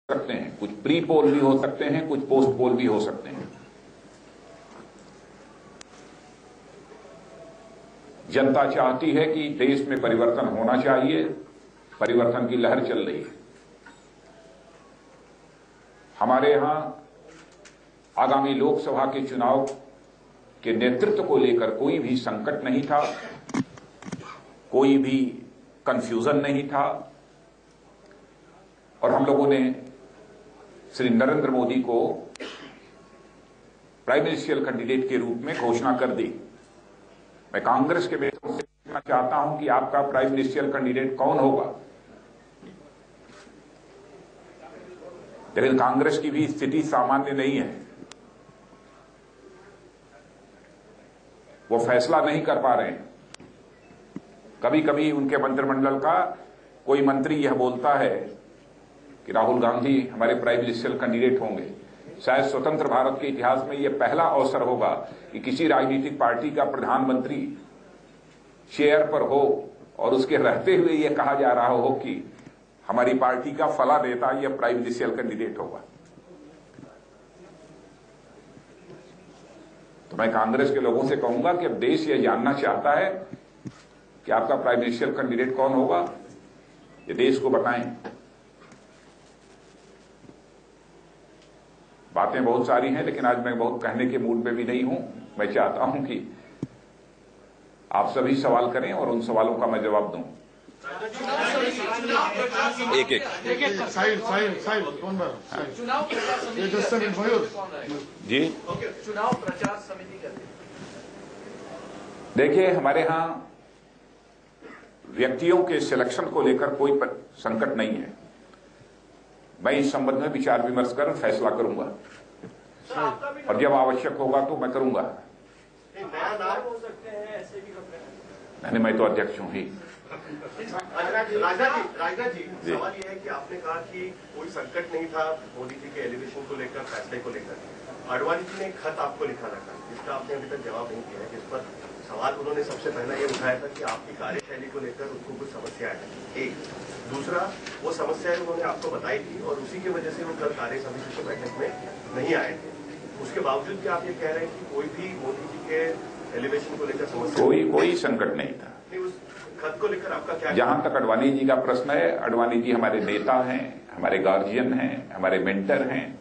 सकते हैं, कुछ प्री पोल भी हो सकते हैं, कुछ पोस्ट पोल भी हो सकते हैं। जनता चाहती है कि देश में परिवर्तन होना चाहिए, परिवर्तन की लहर चल रही है। हमारे यहां आगामी लोकसभा के चुनाव के नेतृत्व को लेकर कोई भी संकट नहीं था, कोई भी कंफ्यूजन नहीं था और हम लोगों ने श्री नरेंद्र मोदी को प्राइम मिनिस्ट्रियल कैंडिडेट के रूप में घोषणा कर दी। मैं कांग्रेस के मित्रों से पूछना चाहता हूं कि आपका प्राइम मिनिस्ट्रियल कैंडिडेट कौन होगा। लेकिन कांग्रेस की भी स्थिति सामान्य नहीं है, वो फैसला नहीं कर पा रहे हैं। कभी कभी उनके मंत्रिमंडल का कोई मंत्री यह बोलता है कि राहुल गांधी हमारे प्राइम मिनिस्ट्रियल कैंडिडेट होंगे। शायद स्वतंत्र भारत के इतिहास में यह पहला अवसर होगा कि किसी राजनीतिक पार्टी का प्रधानमंत्री चेयर पर हो और उसके रहते हुए यह कहा जा रहा हो कि हमारी पार्टी का फला नेता यह प्राइम मिनिस्ट्रियल कैंडिडेट होगा। तो मैं कांग्रेस के लोगों से कहूंगा कि अब देश यह जानना चाहता है कि आपका प्राइम मिनिस्ट्रियल कैंडिडेट कौन होगा, ये देश को बताएं। बातें बहुत सारी हैं, लेकिन आज मैं बहुत कहने के मूड में भी नहीं हूं। मैं चाहता हूं कि आप सभी सवाल करें और उन सवालों का मैं जवाब दूं। एक एक जी। चुनाव प्रचार समिति का देखिए, हमारे यहां व्यक्तियों के सिलेक्शन को लेकर कोई संकट नहीं है। मैं इस संबंध में विचार विमर्श कर फैसला करूंगा और जब आवश्यक होगा तो मैं करूंगा। नया नाम हो सकते हैं, ऐसे भी नहीं, मैं तो अध्यक्ष हूं ही। राजनाथ जी, सवाल यह है कि आपने कहा कि कोई संकट नहीं था मोदी जी के एलिवेशन को लेकर, फैसले को लेकर। आडवाणी जी ने एक खत आपको लिखा था जिसका आपने अभी तक जवाब नहीं दिया है, जिस पर सवाल उन्होंने सबसे पहला ये उठाया था कि आपकी कार्यशैली को लेकर उनको कुछ समस्याएं है। एक दूसरा, वो समस्याएं उन्होंने आपको बताई थी और उसी की वजह से वो कल कार्य समिति की बैठक में नहीं आए थे। उसके बावजूद भी आप ये कह रहे हैं कि कोई भी मोदी जी के एलिवेशन को लेकर समस्या कोई संकट नहीं था। उस खत को लेकर आपका क्या? जहां तक अडवाणी जी का प्रश्न है, अडवाणी जी हमारे नेता हैं, हमारे गार्जियन हैं, हमारे मेंटर हैं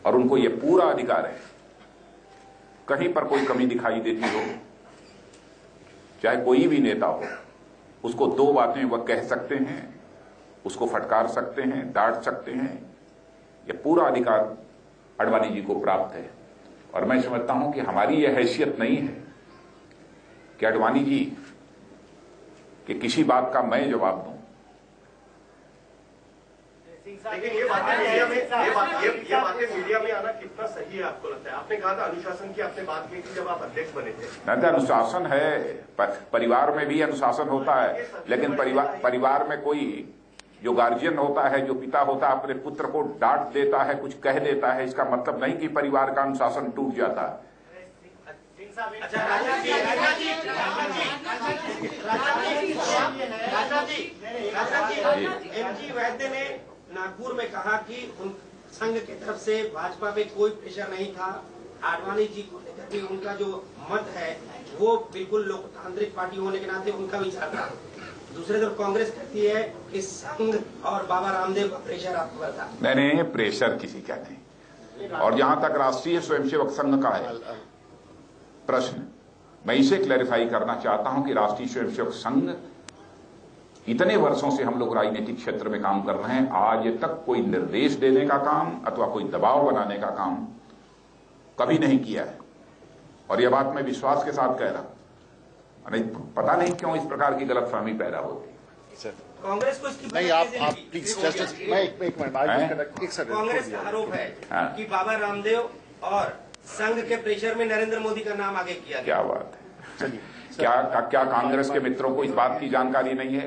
और उनको यह पूरा अधिकार है। कहीं पर कोई कमी दिखाई देती हो, चाहे कोई भी नेता हो, उसको दो बातें वह कह सकते हैं, उसको फटकार सकते हैं, डांट सकते हैं। यह पूरा अधिकार अडवाणी जी को प्राप्त है और मैं समझता हूं कि हमारी यह हैसियत नहीं है कि अडवाणी जी कि किसी बात का मैं जवाब दूं। लेकिन ये बातें मीडिया में आना कितना सही है आपको लगता है? आपने कहा था अनुशासन की आपने बात की थी जब आप अध्यक्ष बने थे। नहीं, अनुशासन है, परिवार में भी अनुशासन होता है, लेकिन परिवार में कोई जो गार्जियन होता है, जो पिता होता है, अपने पुत्र को डांट देता है, कुछ कह देता है, इसका मतलब नहीं कि परिवार का अनुशासन टूट जाता है। एमजी वैद्य ने नागपुर में कहा कि उन संघ की तरफ से भाजपा पे कोई प्रेशर नहीं था। आडवाणी जी को लेकर के उनका जो मत है वो बिल्कुल लोकतांत्रिक पार्टी होने के नाते उनका विचार था। दूसरे तरफ कांग्रेस कहती है कि संघ और बाबा रामदेव का प्रेशर आप पर था। नहीं, प्रेशर किसी का नहीं। और जहां तक राष्ट्रीय स्वयंसेवक संघ का है प्रश्न, मैं इसे क्लैरिफाई करना चाहता हूं कि राष्ट्रीय स्वयंसेवक संघ इतने वर्षों से हम लोग राजनीतिक क्षेत्र में काम कर रहे हैं, आज तक कोई निर्देश देने का काम अथवा कोई दबाव बनाने का काम कभी नहीं किया है। और यह बात मैं विश्वास के साथ कह रहा हूं। पता नहीं क्यों इस प्रकार की गलतफहमी पैदा होती। कांग्रेस को इसकी नहीं, आप प्लीज जस्ट मैं एक मिनट कांग्रेस का आरोप है कि बाबा रामदेव और संघ के प्रेशर में नरेंद्र मोदी का नाम आगे किया गया। क्या बात है? क्या कांग्रेस के मित्रों को इस बात की जानकारी नहीं है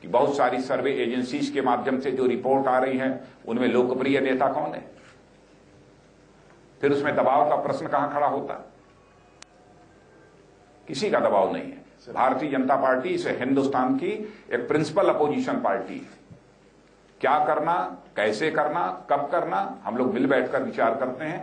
कि बहुत सारी सर्वे एजेंसीज के माध्यम से जो रिपोर्ट आ रही है उनमें लोकप्रिय नेता कौन है? फिर उसमें दबाव का प्रश्न कहां खड़ा होता? किसी का दबाव नहीं है। भारतीय जनता पार्टी इसे हिंदुस्तान की एक प्रिंसिपल अपोजिशन पार्टी है क्या करना, कैसे करना, कब करना, हम लोग मिल बैठकर विचार करते हैं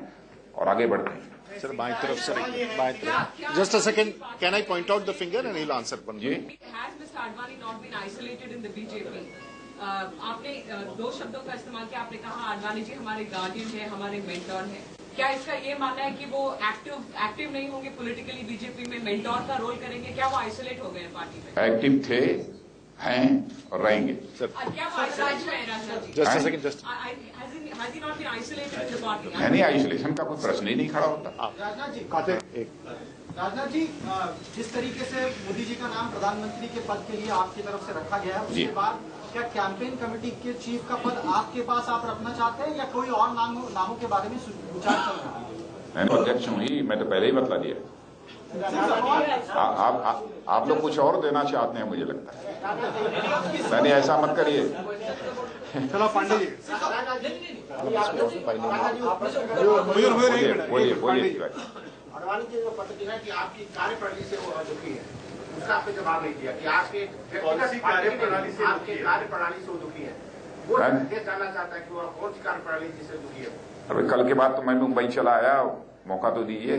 और आगे बढ़ते हैं। Sir, बाएं तरफ, sir, बाएं तरफ. Just a second. Can I point out the finger and he'll answer one. Ji, Has Mr. Advani not been isolated in the BJP? आपने दो शब्दों का इस्तेमाल किया, आपने कहा आडवाणी जी हमारे गार्डियन है, हमारे मेंटोर है। क्या इसका ये मानना है कि वो एक्टिव नहीं होंगे पॉलिटिकली बीजेपी में, मेंटोर का रोल करेंगे? क्या वो आइसोलेट हो गए हैं पार्टी में? एक्टिव थे, हैं और रहेंगे। क्या वो आइसोलेट हुए हैं Rajnath ji? Just a second, just. Has he not been isolated in the party? नहीं, आइसोलेशन का कोई प्रश्न ही नहीं खड़ा होता। राजनाथ जी, एक. राजनाथ जी, जिस तरीके से मोदी जी का नाम प्रधानमंत्री के पद के लिए आपकी तरफ से रखा गया है, उसके बाद क्या कैंपेन कमेटी के चीफ का पद आपके पास आप रखना चाहते हैं या कोई और नामों के बारे में विचार चल रहा है? मैं तो अध्यक्ष हूँ ही, मैं तो पहले ही बतला दिया। आप लोग कुछ और देना चाहते हैं मुझे लगता है। मैंने ऐसा मत करिए। चलो पांडे जी, बोलिए। अडवाणी जी ने पत्र दिया कि आपकी कार्यप्रणाली से वो दुखी है, उसका आपने जवाब नहीं दिया कि आपके कार्यप्रणाली से वो दुखी है। वो जानना चाहता है कि वो कौन सी कार्यप्रणाली जिससे दुखी है। अभी कल के बाद तो मैं मुंबई चला आया, मौका तो दीजिए।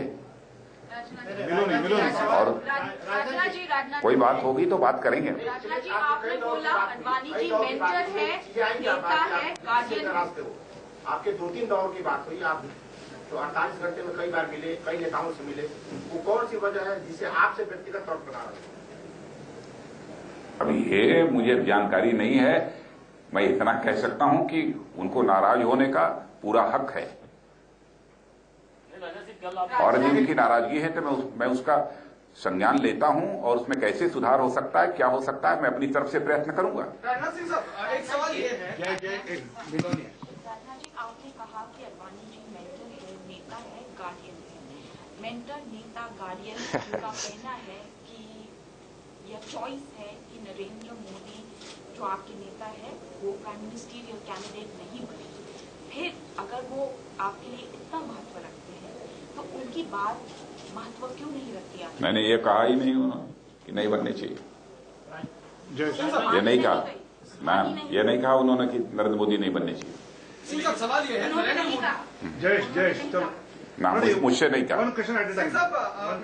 और कोई बात होगी तो बात करेंगे। राजनाथ जी, आपने बोला अडवाणी जी मेंटर है, नेता है, गार्डियन है। आपके 2-3 दौर की बात हुई, आप तो 48 घंटे में कई बार मिले, कई नेताओं से मिले, वो कौन सी वजह है जिसे आपसे व्यक्तिगत तौर पर बना रहे हैं? अभी ये मुझे जानकारी नहीं है। मैं इतना कह सकता हूं कि उनको नाराज होने का पूरा हक है, और जिनकी नाराजगी है तो मैं उसका संज्ञान लेता हूं, और उसमें कैसे सुधार हो सकता है, क्या हो सकता है, मैं अपनी तरफ से प्रयत्न करूंगा। राजनाथ सिंह साहब, एक सवाल ये है। राजनाथ जी, आपने कहा कि अडवाणी जी मेंटर है, नेता है, गार्डियन है। मेंटर, नेता, गार्डियन का कहना है कि यह चॉइस है कि नरेंद्र मोदी जो आपके नेता है वो प्राइम मिनिस्टरियल कैंडिडेट नहीं बने। फिर अगर वो आपके लिए इतना महत्व रखते हैं तो उनकी बात महत्व क्यों नहीं रखती आप? मैंने ये कहा ही नहीं उन्होंने कि नहीं बनने चाहिए। ये नहीं कहा मैम, ये नहीं कहा उन्होंने कि नरेंद्र मोदी नहीं बनने चाहिए। सिंह साहब, सवाल ये है, ना, मुझसे नहीं कहा। सिंह साहब,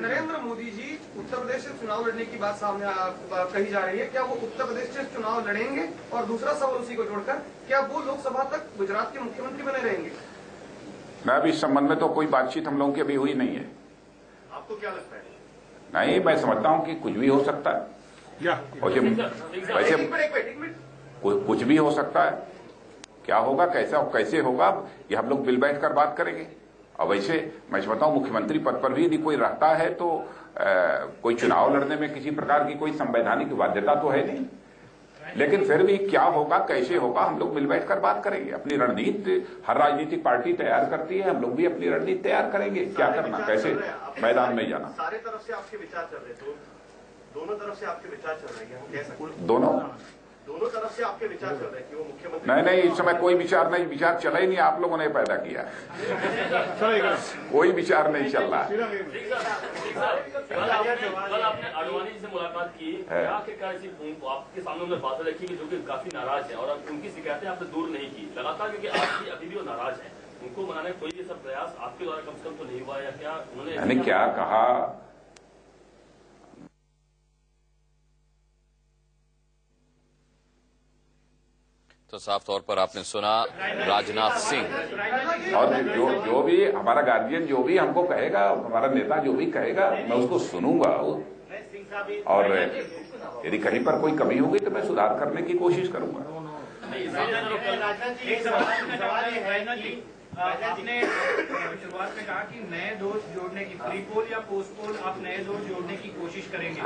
नरेंद्र मोदी जी उत्तर प्रदेश से चुनाव लड़ने की बात सामने कही जा रही है। क्या वो उत्तर प्रदेश से चुनाव लड़ेंगे? और दूसरा सवाल उसी को जोड़कर, क्या वो लोकसभा तक गुजरात के मुख्यमंत्री बने रहेंगे? मैं अभी इस संबंध में तो कोई बातचीत हम लोगों की अभी हुई नहीं है। आपको क्या लगता है? नहीं, मैं समझता हूं कि कुछ भी हो सकता है, और वैसे कुछ भी हो सकता है। क्या होगा, कैसे होगा, ये हम लोग मिल बैठ कर बात करेंगे। और वैसे मैं समझता हूं मुख्यमंत्री पद पर भी यदि कोई रहता है तो कोई चुनाव लड़ने में किसी प्रकार की कोई संवैधानिक बाध्यता तो है नहीं, लेकिन फिर भी क्या होगा, कैसे होगा, हम लोग मिल बैठ कर बात करेंगे। अपनी रणनीति हर राजनीतिक पार्टी तैयार करती है, हम लोग भी अपनी रणनीति तैयार करेंगे, क्या करना, कैसे मैदान में जाना। सारे तरफ से आपके विचार चल रहे, तो दोनों तरफ से आपके विचार चल रहे हैं, हम कह सकते हैं दोनों तरफ से आपके विचार चल रहे हैं कि वो मुख्यमंत्री। नहीं, इस समय कोई विचार नहीं, विचार चला ही नहीं, आप लोगों ने पैदा किया है। कोई विचार नहीं चल रहा है। कल आपने अडवाणी जी से मुलाकात की, क्या आपके सामने उन्होंने बातें रखी कि जो कि काफी नाराज है, और उनकी शिकायतें आपने दूर नहीं की लगातार, क्योंकि आपकी अभी भी वो नाराज है। उनको मनाने कोई ऐसा प्रयास आपके द्वारा कम से कम तो नहीं हुआ, या क्या मैंने क्या कहा? तो साफ तौर पर आपने सुना राजनाथ सिंह, और जो भी हमारा गार्जियन जो भी हमको कहेगा, हमारा नेता जो भी कहेगा, मैं उसको सुनूंगा, और यदि कहीं पर कोई कमी होगी तो मैं सुधार करने की कोशिश करूंगा। आपने शुरुआत में कहा कि नए दोस्त जोड़ने की, प्री पोल या पोस्ट पोल, आप नए दोस्त जोड़ने की कोशिश करेंगे।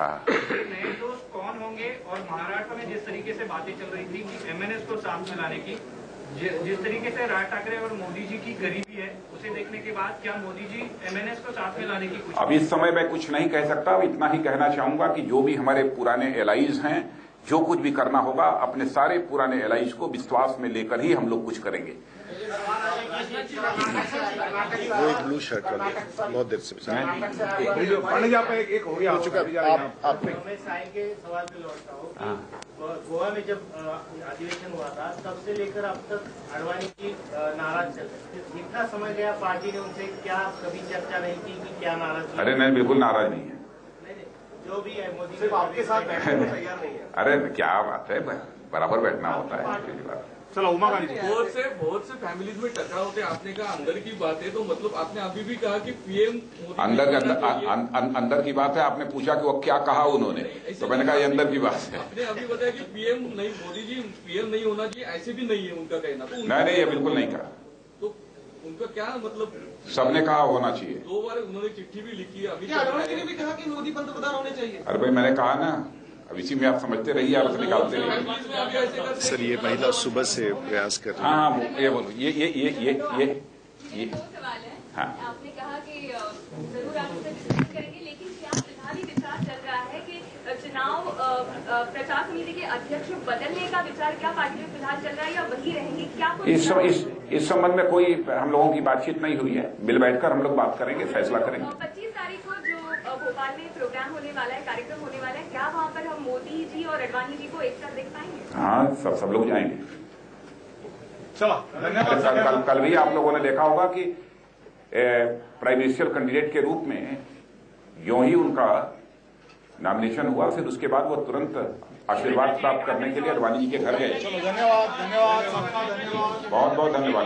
नए दोस्त कौन होंगे? और महाराष्ट्र में जिस तरीके से बातें चल रही थी कि एमएनएस को साथ में लाने की, जिस तरीके से राज ठाकरे और मोदी जी की गरीबी है, उसे देखने के बाद क्या मोदी जी एमएनएस को साथ में लाने की कोशिश? अब इस समय मैं कुछ नहीं कह सकता, इतना ही कहना चाहूंगा कि जो भी हमारे पुराने एलाइज हैं, जो कुछ भी करना होगा, अपने सारे पुराने एलाइज को विश्वास में लेकर ही हम लोग कुछ करेंगे। वो एक ब्लू शर्ट वाला बहुत देर से एक हो गया हो चुका। आप मैं साई के सवाल पे लौटता हूँ। गोवा में जब अधिवेशन हुआ था तब से लेकर अब तक आडवाणी जी नाराज चल रहे। जितना समय गया पार्टी ने उनसे क्या कभी चर्चा नहीं की कि क्या नाराज? अरे नहीं, बिल्कुल नाराज नहीं है। जो भी है मोदी सिर्फ आपके साथ बैठने को तैयार नहीं है। अरे क्या बात है, बराबर बैठना होता है। चलो उमा गांधी जी। बहुत से फैमिलीज में टकराव होते हैं। आपने कहा अंदर की बात है, तो मतलब आपने अभी भी कहा कि पीएम अंदर की बात है। आपने पूछा कि वो क्या कहा उन्होंने, तो मैंने कहा ये अंदर की बात है। आपने अभी बताया कि पीएम नहीं, मोदी जी पीएम नहीं होना चाहिए, ऐसे भी नहीं है उनका कहना। तो नहीं, ये बिल्कुल नहीं कहा। तो उनका क्या मतलब? सबने कहा होना चाहिए। 2 बार उन्होंने चिट्ठी भी लिखी है। अभी आडवाणी ने भी कहा कि मोदी पंतप्रधान होने चाहिए। अरे भाई मैंने कहा ना, अब इसी में आप समझते रहिए, आप निकालते रहिए। सर ये महिला सुबह से प्रयास कर रही है। हाँ, ये बोलो, ये सवाल है। हाँ। आपने कहा कि जरूर आप इससे डिस्कस करेंगे, लेकिन क्या फिलहाल ही विचार चल रहा है कि चुनाव प्रचार समिति के अध्यक्ष बदलने का विचार क्या पार्टी में फिलहाल चल रहा है, या वही रहेंगे? क्या इस संबंध में कोई हम लोगों की बातचीत नहीं हुई है। मिल बैठकर हम लोग बात करेंगे, फैसला करेंगे। 25 तारीख को जो भोपाल में प्रोग्राम होने वाला है, कार्यक्रम होने वाला है, क्या वहाँ पर हम मोदी जी और आडवाणी जी को एक साथ देख पाएंगे? हाँ, सब लोग जाएंगे। चलो धन्यवाद। कल भी आप लोगों ने देखा होगा कि प्राइम मिनिस्टर कैंडिडेट के रूप में यूं ही उनका नॉमिनेशन हुआ, फिर उसके बाद वो तुरंत आशीर्वाद प्राप्त करने के लिए आडवाणी जी के घर गए। चलो धन्यवाद। बहुत बहुत धन्यवाद।